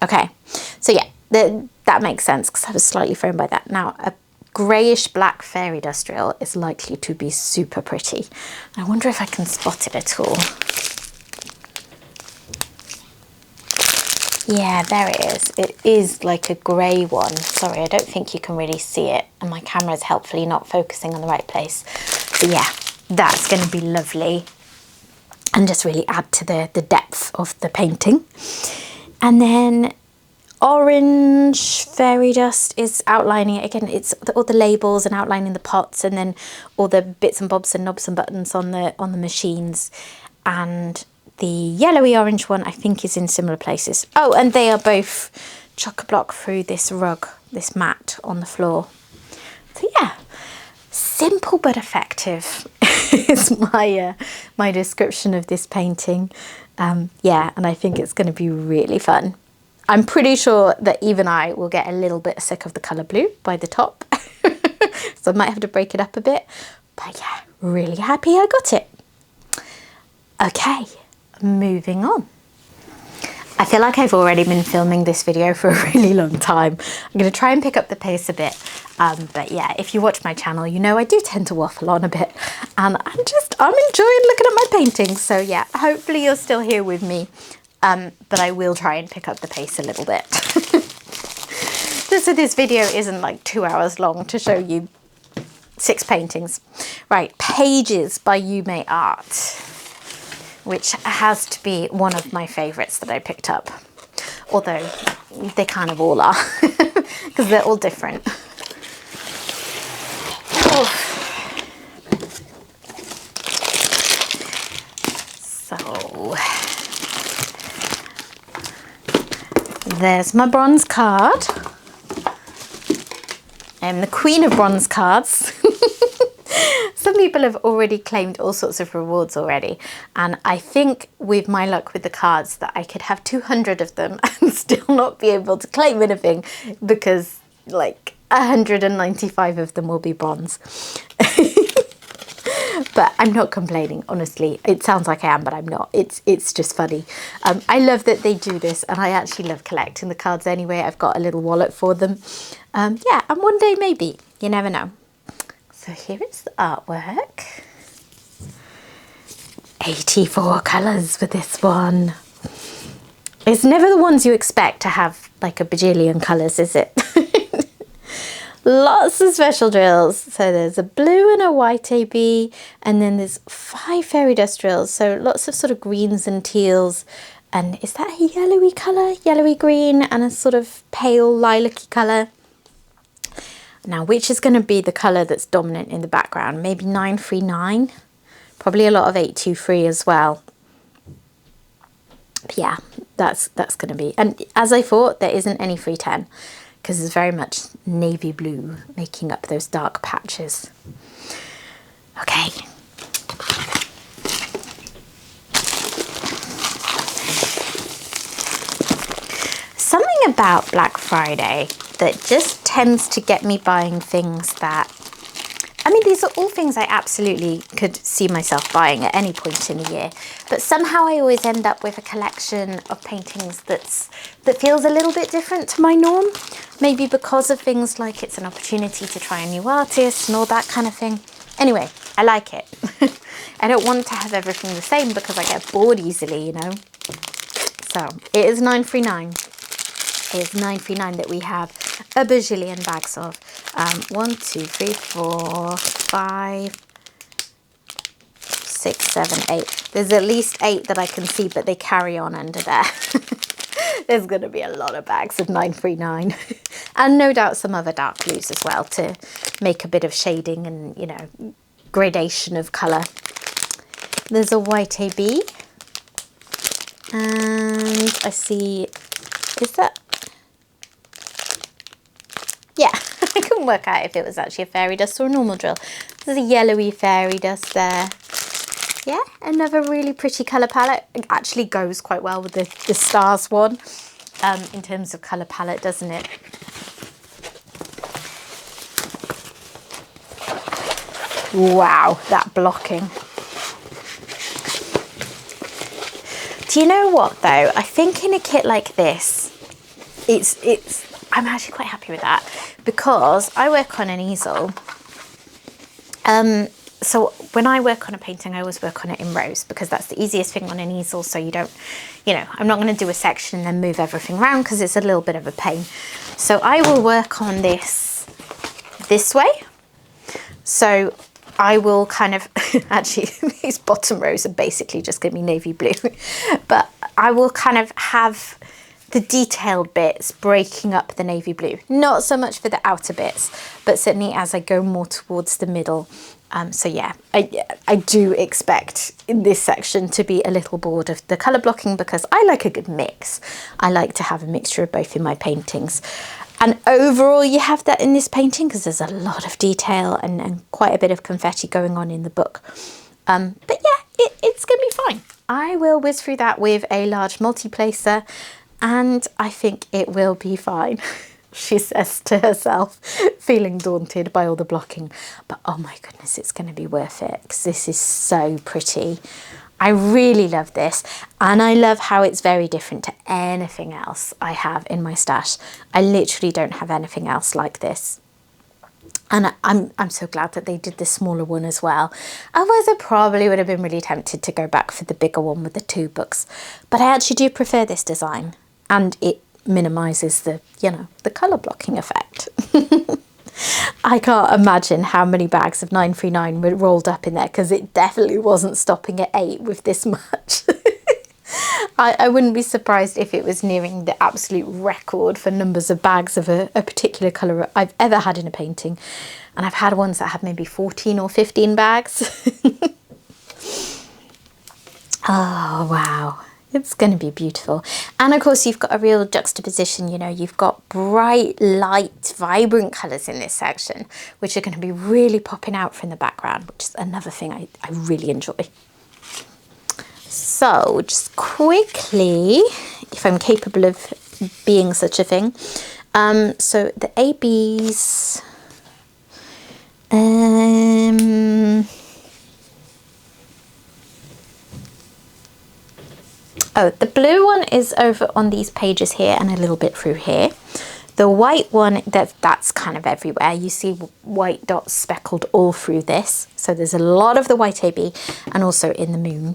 Okay, so yeah, that makes sense, because I was slightly thrown by that. Now, a greyish black fairy dust drill is likely to be super pretty. I wonder if I can spot it at all. Yeah, there it is. It is like a grey one. Sorry, I don't think you can really see it, and my camera is helpfully not focusing on the right place. But yeah, that's going to be lovely and just really add to the depth of the painting. And then orange fairy dust is outlining it. Again, it's all the labels and outlining the pots, and then all the bits and bobs and knobs and buttons on the machines. And the yellowy orange one, I think, is in similar places. Oh, and they are both chock-a-block through this rug, this mat on the floor. So yeah, simple but effective is my description of this painting. Yeah, and I think it's going to be really fun. I'm pretty sure that even I will get a little bit sick of the colour blue by the top. So I might have to break it up a bit. But yeah, really happy I got it. Okay. Moving on. I feel like I've already been filming this video for a really long time. I'm going to try and pick up the pace a bit. But yeah, if you watch my channel, you know I do tend to waffle on a bit, and I'm enjoying looking at my paintings. So yeah, hopefully you're still here with me, but I will try and pick up the pace a little bit. Just so this video isn't like 2 hours long to show you 6 paintings. Right, Pages by Yume Art, which has to be one of my favorites that I picked up. Although they kind of all are, because they're all different. Oh. So, there's my bronze card. I'm the queen of bronze cards. Some people have already claimed all sorts of rewards already, and I think with my luck with the cards that I could have 200 of them and still not be able to claim anything, because like 195 of them will be bronze. But I'm not complaining, honestly. It sounds like I am, but I'm not. It's just funny. I love that they do this, and I actually love collecting the cards anyway. I've got a little wallet for them. Yeah, and one day maybe, you never know. So here is the artwork. 84 colours for this one. It's never the ones you expect to have like a bajillion colours, is it? Lots of special drills. So there's a blue and a white AB, and then there's 5 fairy dust drills. So lots of sort of greens and teals. And is that a yellowy colour? Yellowy green and a sort of pale lilac-y colour. Now, which is going to be the colour that's dominant in the background? Maybe 939. Probably a lot of 823 as well. But yeah, that's going to be. And as I thought, there isn't any 310. Because it's very much navy blue, making up those dark patches. Okay. Something about Black Friday that just tends to get me buying things that, I mean, these are all things I absolutely could see myself buying at any point in the year, but somehow I always end up with a collection of paintings that feels a little bit different to my norm. Maybe because of things like it's an opportunity to try a new artist and all that kind of thing. Anyway, I like it. I don't want to have everything the same because I get bored easily, you know. So it is 939. It is 939 that we have a bajillion bags of. 1, 2, 3, 4, 5, 6, 7, 8. There's at least 8 that I can see, but they carry on under there. There's going to be a lot of bags of 939. And no doubt some other dark blues as well to make a bit of shading and, you know, gradation of colour. There's a white AB. And I see, is that? Yeah, I couldn't work out if it was actually a fairy dust or a normal drill. There's a yellowy fairy dust there. Yeah, another really pretty colour palette. It actually goes quite well with the stars one in terms of colour palette, doesn't it? Wow, that blocking. Do you know what though? I think in a kit like this, I'm actually quite happy with that because I work on an easel. So when I work on a painting, I always work on it in rows because that's the easiest thing on an easel. So you don't, you know, I'm not going to do a section and then move everything around because it's a little bit of a pain. So I will work on this way. So I will kind of, actually these bottom rows are basically just going to be navy blue, but I will kind of have the detailed bits breaking up the navy blue. Not so much for the outer bits, but certainly as I go more towards the middle. So yeah, I do expect in this section to be a little bored of the colour blocking because I like a good mix. I like to have a mixture of both in my paintings. And overall you have that in this painting because there's a lot of detail and quite a bit of confetti going on in the book. But yeah, it's going to be fine. I will whiz through that with a large multi-placer and I think it will be fine. She says to herself, feeling daunted by all the blocking. But oh my goodness, it's going to be worth it because this is so pretty. I really love this, and I love how it's very different to anything else I have in my stash. I literally don't have anything else like this. And I'm so glad that they did the smaller one as well. Otherwise, I probably would have been really tempted to go back for the bigger one with the 2 books. But I actually do prefer this design, and it minimises the, you know, the colour blocking effect. I can't imagine how many bags of 939 were rolled up in there, because it definitely wasn't stopping at 8 with this much. I wouldn't be surprised if it was nearing the absolute record for numbers of bags of a particular colour I've ever had in a painting. And I've had ones that have maybe 14 or 15 bags. Oh, wow. It's going to be beautiful. And of course, you've got a real juxtaposition, you know, you've got bright, light, vibrant colours in this section, which are going to be really popping out from the background, which is another thing I really enjoy. So just quickly, if I'm capable of being such a thing, so the ABs, oh, the blue one is over on these pages here and a little bit through here. The white one, that's kind of everywhere. You see white dots speckled all through this. So there's a lot of the white AB and also in the moon.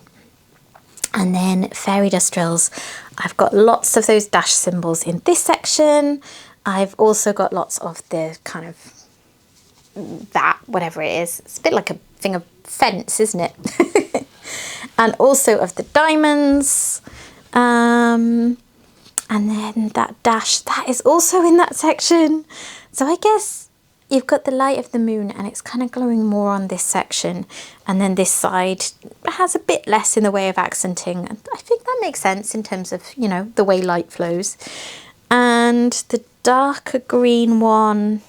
And then fairy dust drills, I've got lots of those dash symbols in this section. I've also got lots of the kind of that, whatever it is. It's a bit like a thing of fence, isn't it? And also of the diamonds. And then that dash, that is also in that section. So I guess you've got the light of the moon and it's kind of glowing more on this section. And then this side has a bit less in the way of accenting. And I think that makes sense in terms of, you know, the way light flows. And the darker green one,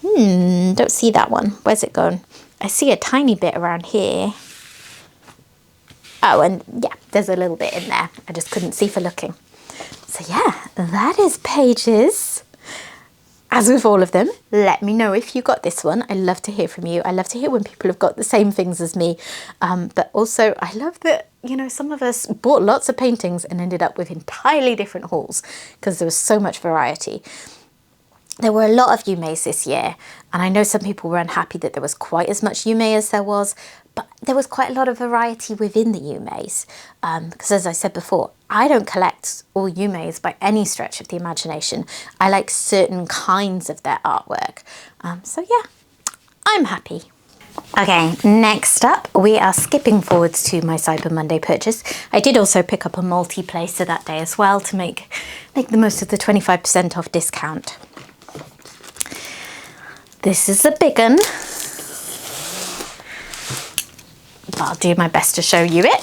don't see that one. Where's it gone? I see a tiny bit around here. Oh, and yeah, there's a little bit in there. I just couldn't see for looking. So yeah, that is pages. As with all of them, let me know if you got this one. I love to hear from you. I love to hear when people have got the same things as me. But also I love that, you know, some of us bought lots of paintings and ended up with entirely different hauls because there was so much variety. There were a lot of Yumeis this year, and I know some people were unhappy that there was quite as much Yume as there was, but there was quite a lot of variety within the Yumeis. Because as I said before, I don't collect all Yumeis by any stretch of the imagination. I like certain kinds of their artwork. So yeah, I'm happy. Okay, next up, we are skipping forwards to my Cyber Monday purchase. I did also pick up a multi-placer that day as well to make the most of the 25% off discount. This is a big one, but I'll do my best to show you it.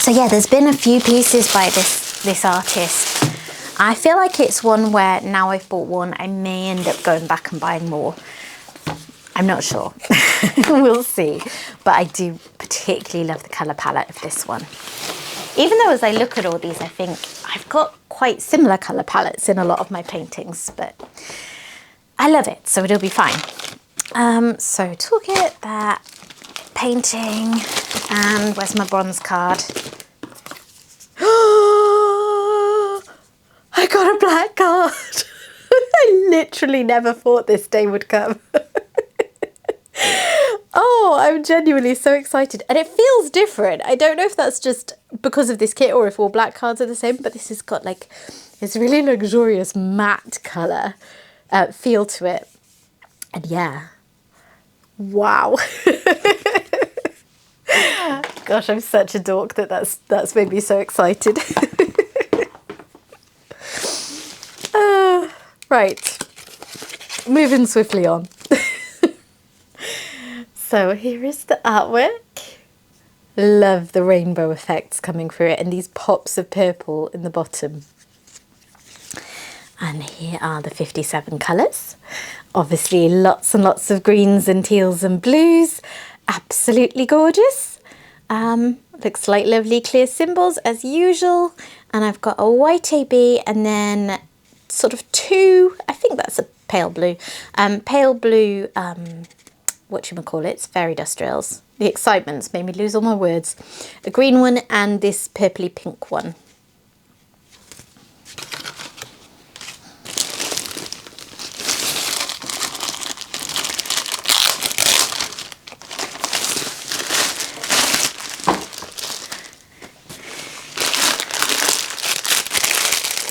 So yeah, there's been a few pieces by this artist. I feel like it's one where now I've bought one, I may end up going back and buying more. I'm not sure. We'll see. But I do particularly love the colour palette of this one. Even though as I look at all these, I think I've got quite similar colour palettes in a lot of my paintings, but I love it, so it'll be fine. So toolkit, that, painting, and where's my bronze card? I got a black card. I literally never thought this day would come. Oh, I'm genuinely so excited. And it feels different. I don't know if that's just because of this kit or if all black cards are the same, but this has got like this really luxurious matte colour feel to it. And yeah, wow. Gosh, I'm such a dork that's made me so excited. Right, moving swiftly on. So here is the artwork. Love the rainbow effects coming through it and these pops of purple in the bottom. And here are the 57 colours. Obviously lots and lots of greens and teals and blues. Absolutely gorgeous. Looks like lovely clear symbols as usual. And I've got a white AB and then sort of two, I think that's a pale blue, what you call it, it's fairy dust drills. the excitement's made me lose all my words. A green one and this purpley pink one.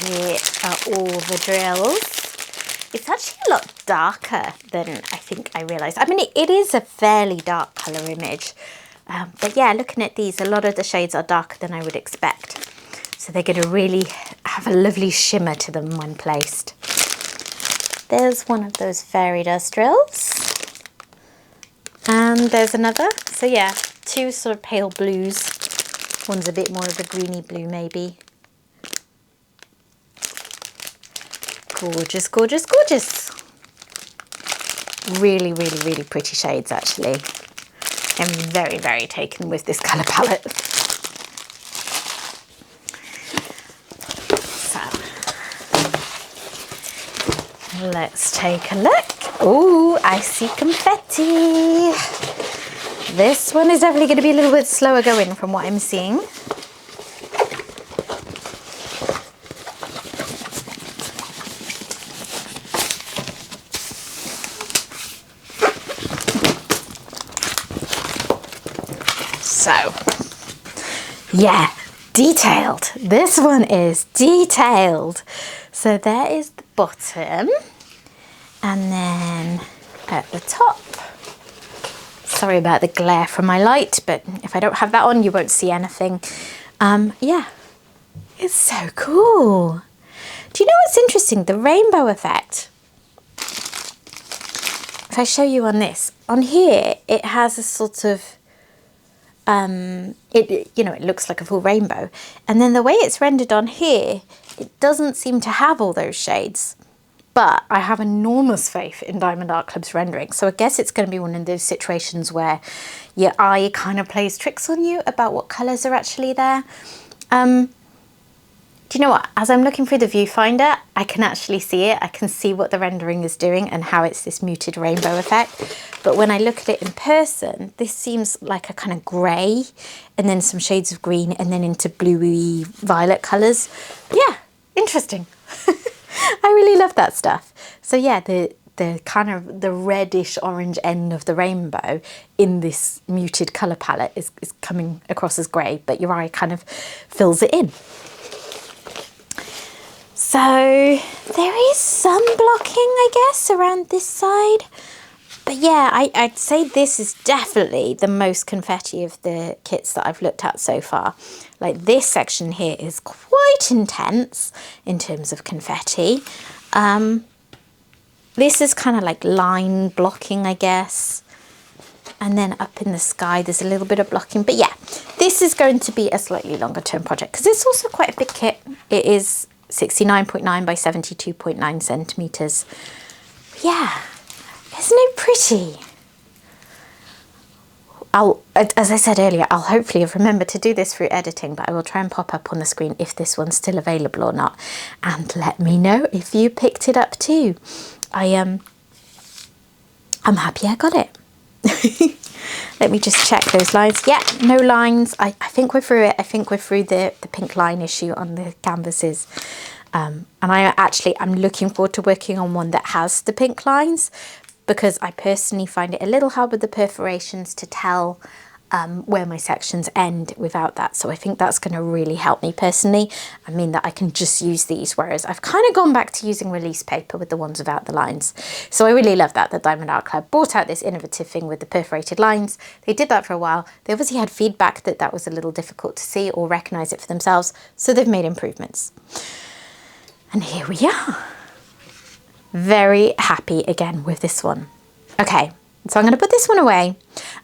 Here are all the drills. It's actually a lot darker than I think I realised. I mean, it is a fairly dark colour image. But yeah, looking at these, a lot of the shades are darker than I would expect. So they're going to really have a lovely shimmer to them when placed. There's one of those fairy dust drills. And there's another. So yeah, two sort of pale blues. One's a bit more of a greeny blue maybe. Gorgeous, gorgeous, gorgeous. Really, really, really pretty shades actually. I'm very, very taken with this colour palette. So, let's take a look. Oh, I see confetti. This one is definitely going to be a little bit slower going from what I'm seeing. So, yeah, detailed. This one is detailed. So there is the bottom, and then at the top, sorry about the glare from my light, but if I don't have that on, you won't see anything. Yeah, it's so cool. Do you know what's interesting? The rainbow effect. If I show you on this, on here, it has a sort of it looks like a full rainbow, and then the way it's rendered on here, it doesn't seem to have all those shades. But I have enormous faith in Diamond Art Club's rendering, so I guess it's going to be one of those situations where your eye kind of plays tricks on you about what colours are actually there. Do you know what? As I'm looking through the viewfinder, I can actually see it. I can see what the rendering is doing and how it's this muted rainbow effect. But when I look at it in person, this seems like a kind of grey and then some shades of green and then into bluey violet colours. Yeah, interesting. I really love that stuff. So yeah, the kind of the reddish orange end of the rainbow in this muted colour palette is coming across as grey, but your eye kind of fills it in. So there is some blocking, I guess, around this side. But yeah, I'd say this is definitely the most confetti of the kits that I've looked at so far. Like this section here is quite intense in terms of confetti. This is kind of like line blocking, I guess. And then up in the sky, there's a little bit of blocking. But yeah, this is going to be a slightly longer term project because it's also quite a big kit. It is 69.9 by 72.9 centimeters. Yeah, isn't it pretty? As I said earlier, I'll hopefully have remembered to do this through editing, but I will try and pop up on the screen if this one's still available or not. And let me know if you picked it up too. I'm happy I got it. Let me just check those lines. Yeah, no lines. I think we're through it. I think we're through the pink line issue on the canvases. And I'm looking forward to working on one that has the pink lines, because I personally find it a little hard with the perforations to tell where my sections end without that. So I think that's going to really help me personally. I mean that I can just use these, whereas I've kind of gone back to using release paper with the ones without the lines. So I really love that the Diamond Art Club brought out this innovative thing with the perforated lines. They did that for a while. They obviously had feedback that that was a little difficult to see or recognise it for themselves. So they've made improvements. And here we are. Very happy again with this one. Okay. So I'm going to put this one away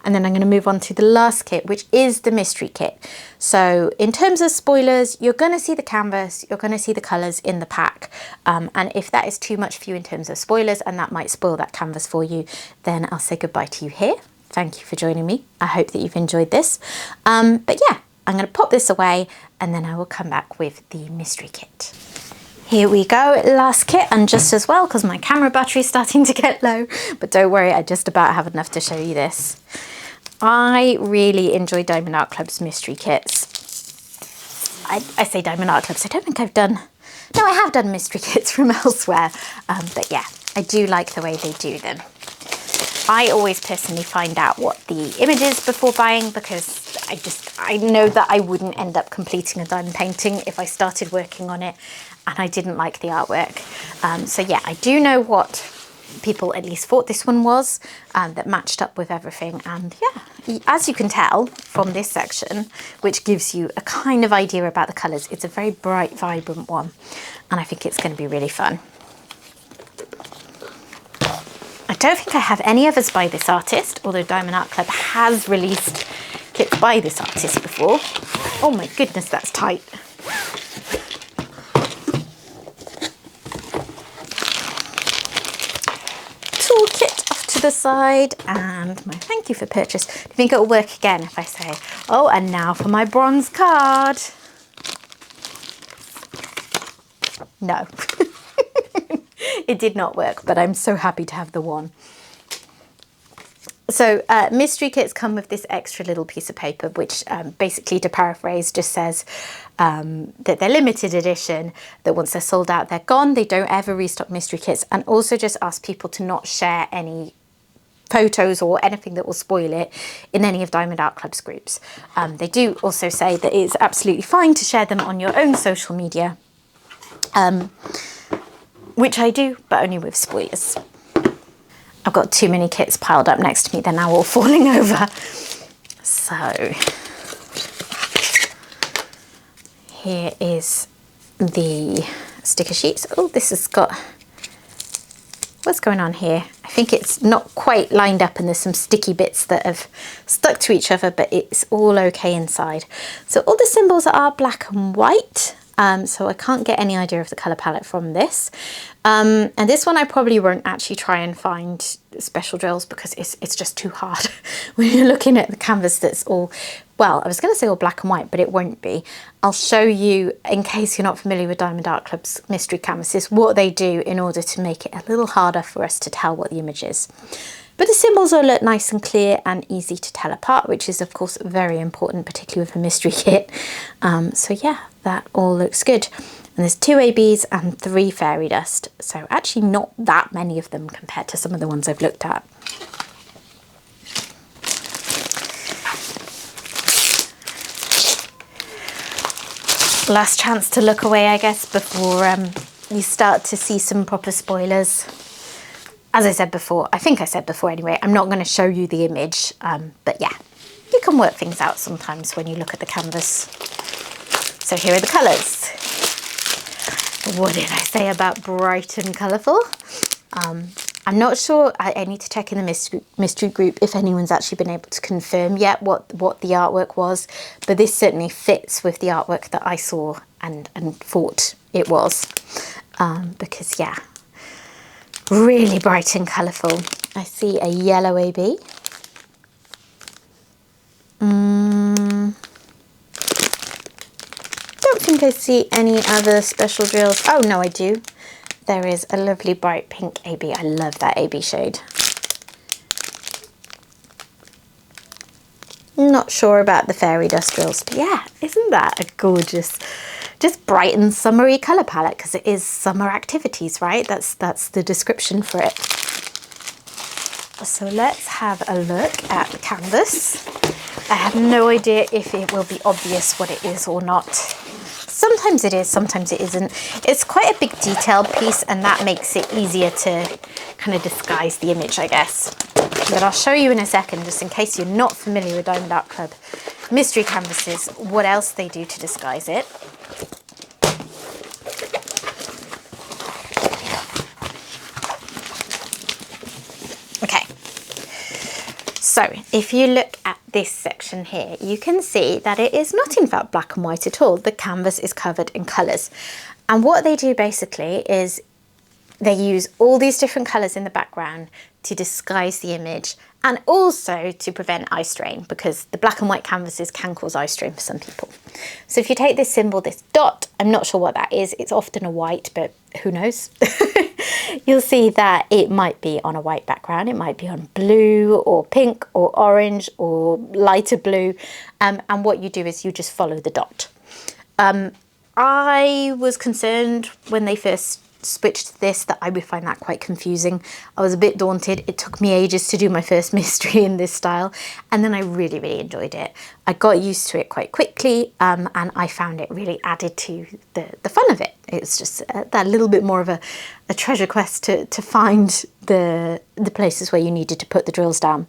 and then I'm going to move on to the last kit, which is the mystery kit. So in terms of spoilers, you're going to see the canvas, you're going to see the colours in the pack. And if that is too much for you in terms of spoilers and that might spoil that canvas for you, then I'll say goodbye to you here. Thank you for joining me. I hope that you've enjoyed this. But yeah, I'm going to pop this away and then I will come back with the mystery kit. Here we go, last kit, and just as well because my camera battery is starting to get low, but don't worry, I just about have enough to show you this. I really enjoy Diamond Art Club's mystery kits. I say Diamond Art Clubs, I don't think I've done, no, I have done mystery kits from elsewhere, but yeah, I do like the way they do them. I always personally find out what the image is before buying, because I know that I wouldn't end up completing a diamond painting if I started working on it and I didn't like the artwork. So yeah, I do know what people at least thought this one was, that matched up with everything. And yeah, as you can tell from this section, which gives you a kind of idea about the colours, it's a very bright, vibrant one, and I think it's going to be really fun. I don't think I have any others by this artist, although Diamond Art Club has released kits by this artist before. Oh my goodness, that's tight. Toolkit off to the side, and my thank you for purchase. Do you think it'll work again if I say, oh, and now for my bronze card? No. It did not work, but I'm so happy to have the one. So mystery kits come with this extra little piece of paper, which basically, to paraphrase, just says that they're limited edition, that once they're sold out, they're gone. They don't ever restock mystery kits, and also just ask people to not share any photos or anything that will spoil it in any of Diamond Art Club's groups. They do also say that it's absolutely fine to share them on your own social media. Which I do, but only with spoilers. I've got too many kits piled up next to me, they're now all falling over. So, here is the sticker sheets. Oh, this has got, what's going on here? I think it's not quite lined up and there's some sticky bits that have stuck to each other, but it's all okay inside. So all the symbols are black and white. So I can't get any idea of the colour palette from this. And this one I probably won't actually try and find special drills, because it's just too hard when you're looking at the canvas that's all, well, I was going to say all black and white, but it won't be. I'll show you, in case you're not familiar with Diamond Art Club's mystery canvases, what they do in order to make it a little harder for us to tell what the image is. But the symbols all look nice and clear and easy to tell apart, which is of course very important, particularly with a mystery kit. So yeah, that all looks good. And there's 2 ABs and 3 fairy dust. So actually not that many of them compared to some of the ones I've looked at. Last chance to look away, I guess, before you start to see some proper spoilers. As I said before, I think I said before anyway, I'm not going to show you the image, but yeah, you can work things out sometimes when you look at the canvas. So here are the colours. What did I say about bright and colourful? I'm not sure, I need to check in the mystery group if anyone's actually been able to confirm yet what the artwork was, but this certainly fits with the artwork that I saw and thought it was, because yeah, really bright and colourful. I see a yellow AB. Don't think I see any other special drills. Oh no, I do. There is a lovely bright pink AB. I love that AB shade. Not sure about the fairy dust drills, but yeah, isn't that a gorgeous, just bright and summery colour palette, because it is summer activities, right? That's the description for it. So let's have a look at the canvas. I have no idea if it will be obvious what it is or not. Sometimes it is, sometimes it isn't. It's quite a big detailed piece, and that makes it easier to kind of disguise the image, I guess. But I'll show you in a second, just in case you're not familiar with Diamond Art Club mystery canvases, what else they do to disguise it. Okay, so if you look at this section here, you can see that it is not in fact black and white at all. The canvas is covered in colours. And what they do basically is they use all these different colours in the background to disguise the image, and also to prevent eye strain, because the black and white canvases can cause eye strain for some people. So if you take this symbol, this dot, I'm not sure what that is. It's often a white, but who knows? you'll see that it might be on a white background, it might be on blue or pink or orange or lighter blue, and what you do is you just follow the dot. I was concerned when they first switched to this that I would find that quite confusing. I was a bit daunted. It took me ages to do my first mystery in this style, and then I really enjoyed it. I got used to it quite quickly, and I found it really added to the fun of it. It was just that little bit more of a treasure quest to find the places where you needed to put the drills down.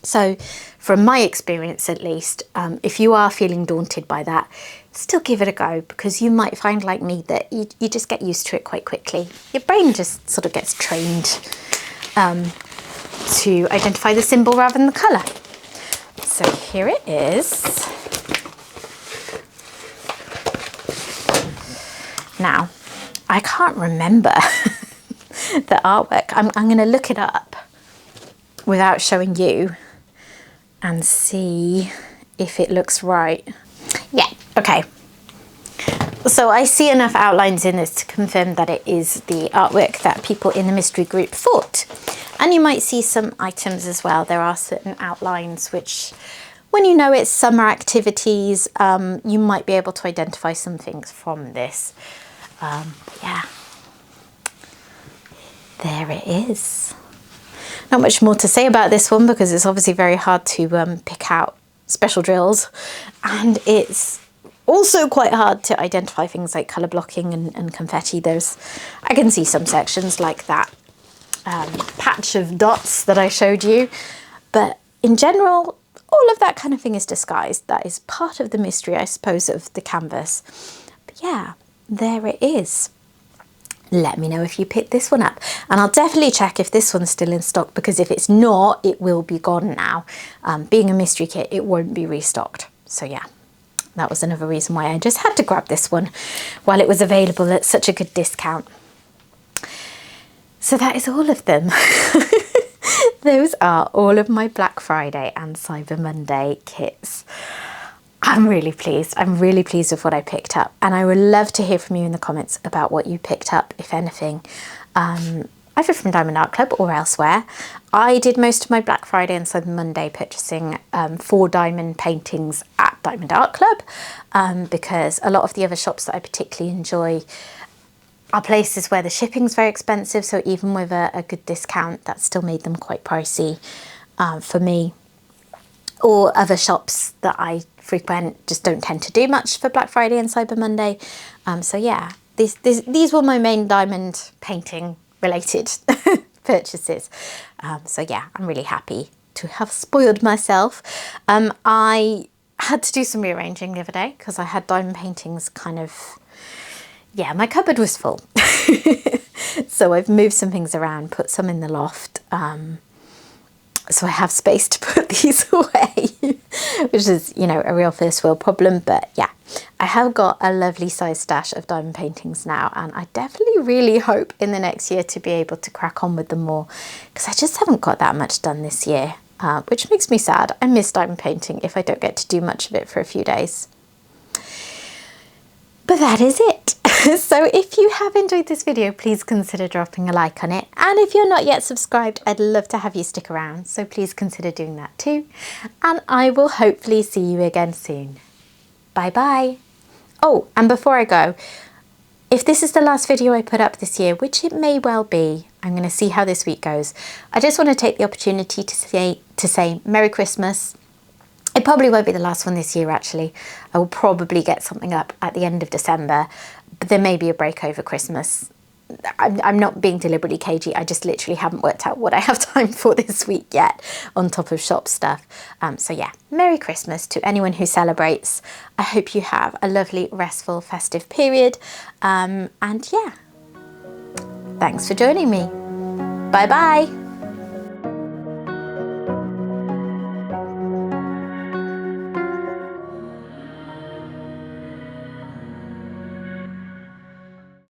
So from my experience at least, if you are feeling daunted by that, still give it a go, because you might find, like me, that you just get used to it quite quickly. Your brain just sort of gets trained to identify the symbol rather than the colour. So here it is. Now, I can't remember the artwork. I'm going to look it up without showing you and see if it looks right. Yeah, okay. So I see enough outlines in this to confirm that it is the artwork that people in the mystery group thought. And you might see some items as well. There are certain outlines which, when you know it's summer activities, you might be able to identify some things from this. Yeah, there it is. Not much more to say about this one, because it's obviously very hard to pick out special drills, and it's also quite hard to identify things like colour blocking and confetti. I can see some sections like that patch of dots that I showed you, but in general, all of that kind of thing is disguised. That is part of the mystery, I suppose, of the canvas. But yeah, there it is. Let me know if you picked this one up, and I'll definitely check if this one's still in stock, because if it's not, it will be gone now. Being a mystery kit, it won't be restocked. So yeah, that was another reason why I just had to grab this one while it was available at such a good discount. So that is all of them. Those are all of my Black Friday and Cyber Monday kits. I'm really pleased. I'm really pleased with what I picked up, and I would love to hear from you in the comments about what you picked up, if anything, either from Diamond Art Club or elsewhere. I did most of my Black Friday and Cyber Monday purchasing for diamond paintings at Diamond Art Club, because a lot of the other shops that I particularly enjoy are places where the shipping's very expensive, so even with a good discount, that still made them quite pricey for me. Or other shops that I frequent just don't tend to do much for Black Friday and Cyber Monday. So yeah, these were my main diamond painting related purchases. So yeah, I'm really happy to have spoiled myself. I had to do some rearranging the other day because I had diamond paintings kind of, yeah, my cupboard was full. So I've moved some things around, put some in the loft. So I have space to put these away, which is, you know, a real first world problem. But yeah, I have got a lovely size stash of diamond paintings now, and I definitely really hope in the next year to be able to crack on with them more, because I just haven't got that much done this year, which makes me sad. I miss diamond painting if I don't get to do much of it for a few days. But that is it. So if you have enjoyed this video, please consider dropping a like on it. And if you're not yet subscribed, I'd love to have you stick around. So please consider doing that too. And I will hopefully see you again soon. Bye bye. Oh, and before I go, if this is the last video I put up this year, which it may well be, I'm going to see how this week goes. I just want to take the opportunity to say Merry Christmas. It probably won't be the last one this year, actually. I will probably get something up at the end of December, but there may be a break over Christmas. I'm not being deliberately cagey. I just literally haven't worked out what I have time for this week yet, on top of shop stuff. So yeah, Merry Christmas to anyone who celebrates. I hope you have a lovely, restful, festive period. And yeah, thanks for joining me. Bye bye.